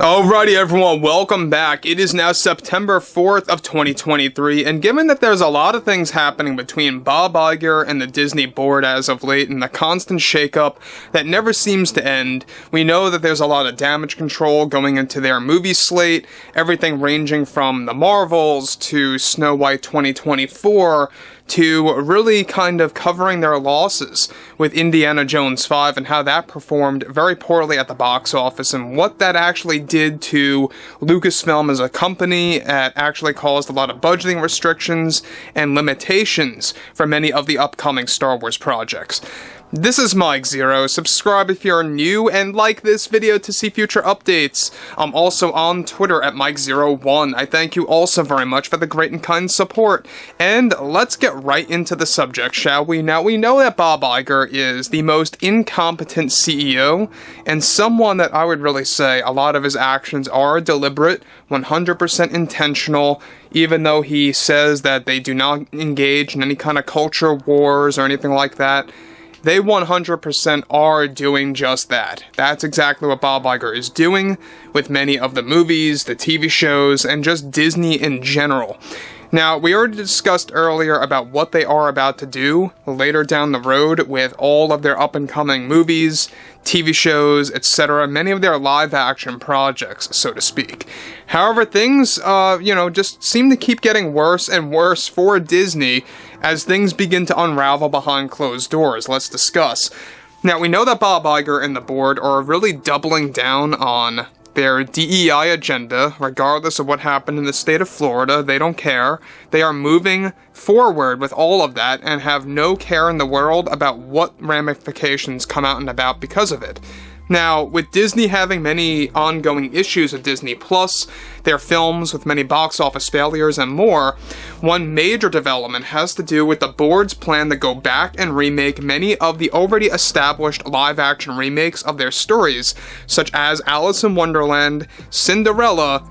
Alrighty everyone, welcome back. It is now September 4th of 2023, and given that there's a lot of things happening between Bob Iger and the Disney board as of late, and the constant shakeup that never seems to end, we know that there's a lot of damage control going into their movie slate, everything ranging from the Marvels to Snow White 2024, to really kind of covering their losses with Indiana Jones 5 and how that performed very poorly at the box office and what that actually did to LUCASFILM as a company. It actually caused a lot of budgeting restrictions and limitations for many of the upcoming Star Wars projects. This is Mike Zero. Subscribe if you're new and like this video to see future updates. I'm also on Twitter at Mike01. I thank you also very much for the great and kind support. And let's get right into the subject, shall we? Now, we know that Bob Iger is the most incompetent CEO and someone that I would really say a lot of his actions are deliberate, 100% intentional, even though he says that they do not engage in any kind of culture wars or anything like that. They 100% are doing just that. That's exactly what Bob Iger is doing with many of the movies, the TV shows, and just Disney in general. Now, we already discussed earlier about what they are about to do later down the road with all of their up-and-coming movies, TV shows, etc., many of their live-action projects, so to speak. However, things, just seem to keep getting worse and worse for Disney as things begin to unravel behind closed doors. Let's discuss. Now, we know that Bob Iger and the board are really doubling down on their DEI agenda, regardless of what happened in the state of Florida. They don't care. They are moving forward with all of that and have no care in the world about what ramifications come out and about because of it. Now, with Disney having many ongoing issues with Disney Plus, their films with many box office failures and more, one major development has to do with the board's plan to go back and remake many of the already established live-action remakes of their stories, such as Alice in Wonderland, Cinderella,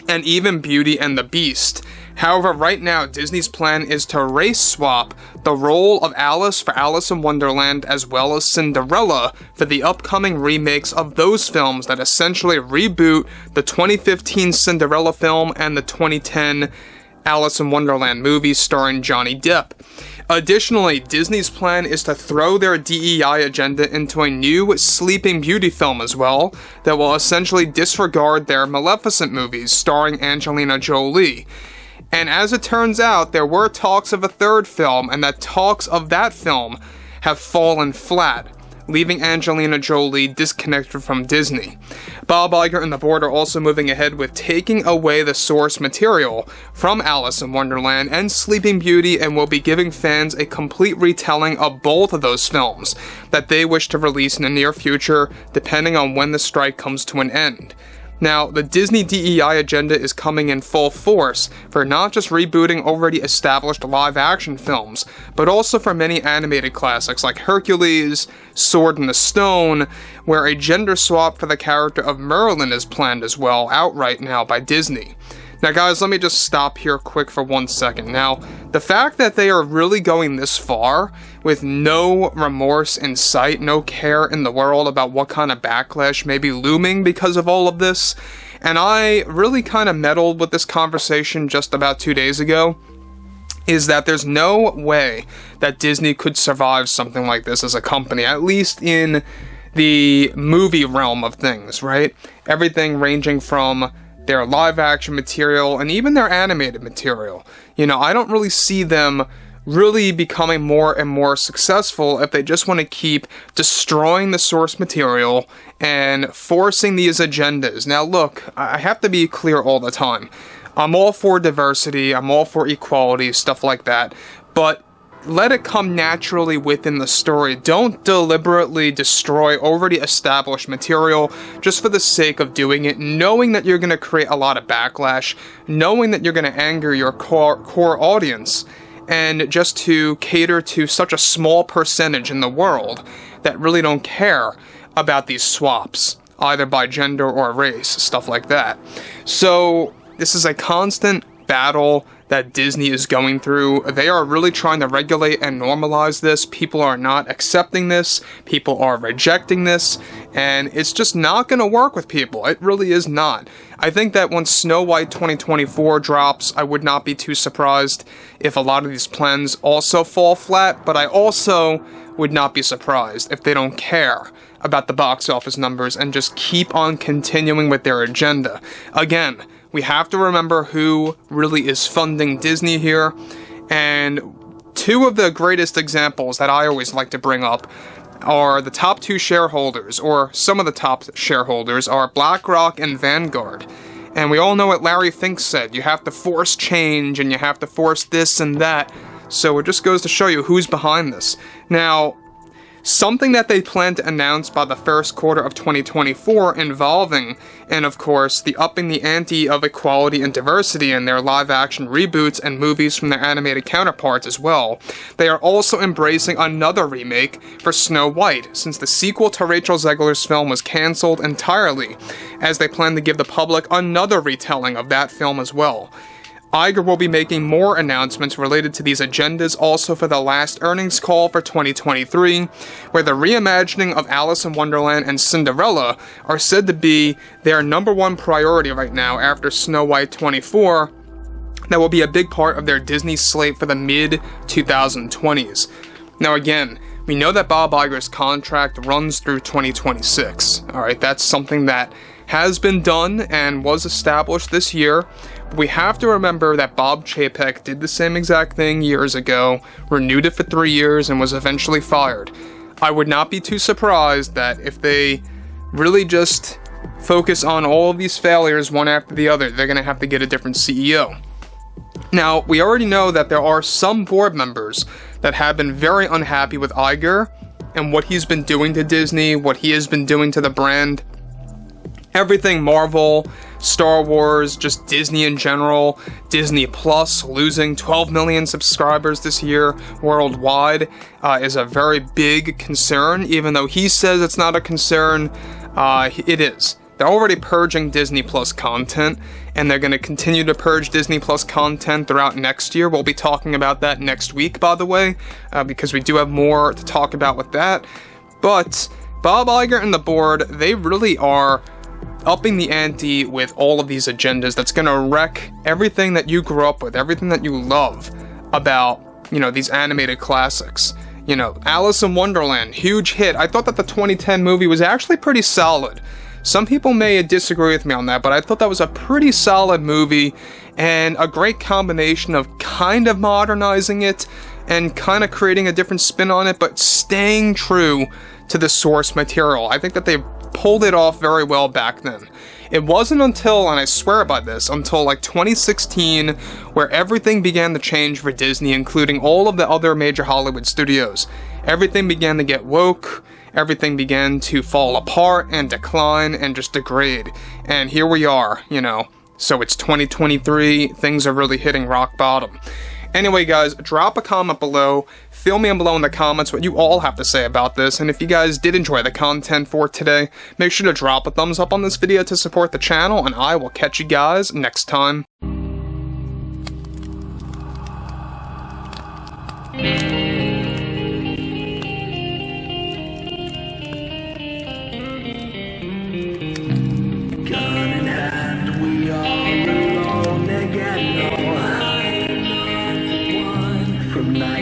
and even Beauty and the Beast. However, right now, Disney's plan is to race swap the role of Alice for Alice in Wonderland as well as Cinderella for the upcoming remakes of those films that essentially reboot the 2015 Cinderella film and the 2010 Alice in Wonderland movie starring Johnny Depp. Additionally, Disney's plan is to throw their DEI agenda into a new Sleeping Beauty film as well, that will essentially disregard their Maleficent movies starring Angelina Jolie. And as it turns out, there were talks of a third film, and that talks of that film have fallen flat, leaving Angelina Jolie disconnected from Disney. Bob Iger and the board are also moving ahead with taking away the source material from Alice in Wonderland and Sleeping Beauty, and will be giving fans a complete retelling of both of those films that they wish to release in the near future, depending on when the strike comes to an end. Now, the Disney DEI agenda is coming in full force for not just rebooting already established live-action films, but also for many animated classics like Hercules, Sword in the Stone, where a gender swap for the character of Merlin is planned as well, outright now by Disney. Now guys, let me just stop here quick for 1 second. Now, the fact that they are really going this far with no remorse in sight, no care in the world about what kind of backlash may be looming because of all of this, and I really kind of meddled with this conversation just about 2 days ago, is that there's no way that Disney could survive something like this as a company, at least in the movie realm of things, right? Everything ranging from their live-action material and even their animated material. I don't really see them really becoming more and more successful if they just want to keep destroying the source material and forcing these agendas. Now look, I have to be clear all the time. I'm all for diversity, I'm all for equality, stuff like that, but let it come naturally within the story. Don't deliberately destroy already established material just for the sake of doing it, knowing that you're going to create a lot of backlash, knowing that you're going to anger your core audience, and just to cater to such a small percentage in the world that really don't care about these swaps, either by gender or race, stuff like that. So this is a constant battle that Disney is going through. They are really trying to regulate and normalize this. People are not accepting this. People are rejecting this. And it's just not going to work with people. It really is not. I think that when Snow White 2024 drops, I would not be too surprised if a lot of these plans also fall flat. But I also would not be surprised if they don't care about the box office numbers and just keep on continuing with their agenda. Again, we have to remember who really is funding Disney here, and two of the greatest examples that I always like to bring up are the top two shareholders, or some of the top shareholders, are BlackRock and Vanguard. And we all know what Larry Fink said, you have to force change, and you have to force this and that, so it just goes to show you who's behind this. Now, something that they plan to announce by the first quarter of 2024 involving, and of course, the upping the ante of equality and diversity in their live-action reboots and movies from their animated counterparts as well. They are also embracing another remake for Snow White, since the sequel to Rachel Zegler's film was cancelled entirely, as they plan to give the public another retelling of that film as well. Iger will be making more announcements related to these agendas also for the last earnings call for 2023, where the reimagining of Alice in Wonderland and Cinderella are said to be their #1 priority right now after Snow White 24. That will be a big part of their Disney slate for the mid-2020s. Now again, we know that Bob Iger's contract runs through 2026. Alright, that's something that has been done and was established this year. We have to remember that Bob Chapek did the same exact thing years ago, renewed it for 3 years, and was eventually fired. I would not be too surprised that if they really just focus on all of these failures one after the other, they're going to have to get a different CEO. Now, we already know that there are some board members that have been very unhappy with Iger and what he's been doing to Disney, what he has been doing to the brand. Everything Marvel, Star Wars, just Disney in general, Disney Plus losing 12 million subscribers this year worldwide is a very big concern. Even though he says it's not a concern, it is. They're already purging Disney Plus content, and they're going to continue to purge Disney Plus content throughout next year. We'll be talking about that next week, by the way, because we do have more to talk about with that. But Bob Iger and the board, they really are upping the ante with all of these agendas that's going to wreck everything that you grew up with, everything that you love about, these animated classics. Alice in Wonderland, huge hit. I thought that the 2010 movie was actually pretty solid. Some people may disagree with me on that, but I thought that was a pretty solid movie and a great combination of kind of modernizing it and kind of creating a different spin on it, but staying true to the source material. I think that they pulled it off very well back then. It wasn't until, and I swear by this, until like 2016 where everything began to change for Disney, including all of the other major Hollywood studios. Everything began to get woke, everything began to fall apart and decline and just degrade. And here we are, So it's 2023, things are really hitting rock bottom. Anyway, guys, drop a comment below. Fill me in below in the comments what you all have to say about this. And if you guys did enjoy the content for today, make sure to drop a thumbs up on this video to support the channel. And I will catch you guys next time. Gun in hand, we are alone again. No, I'm not the one from night.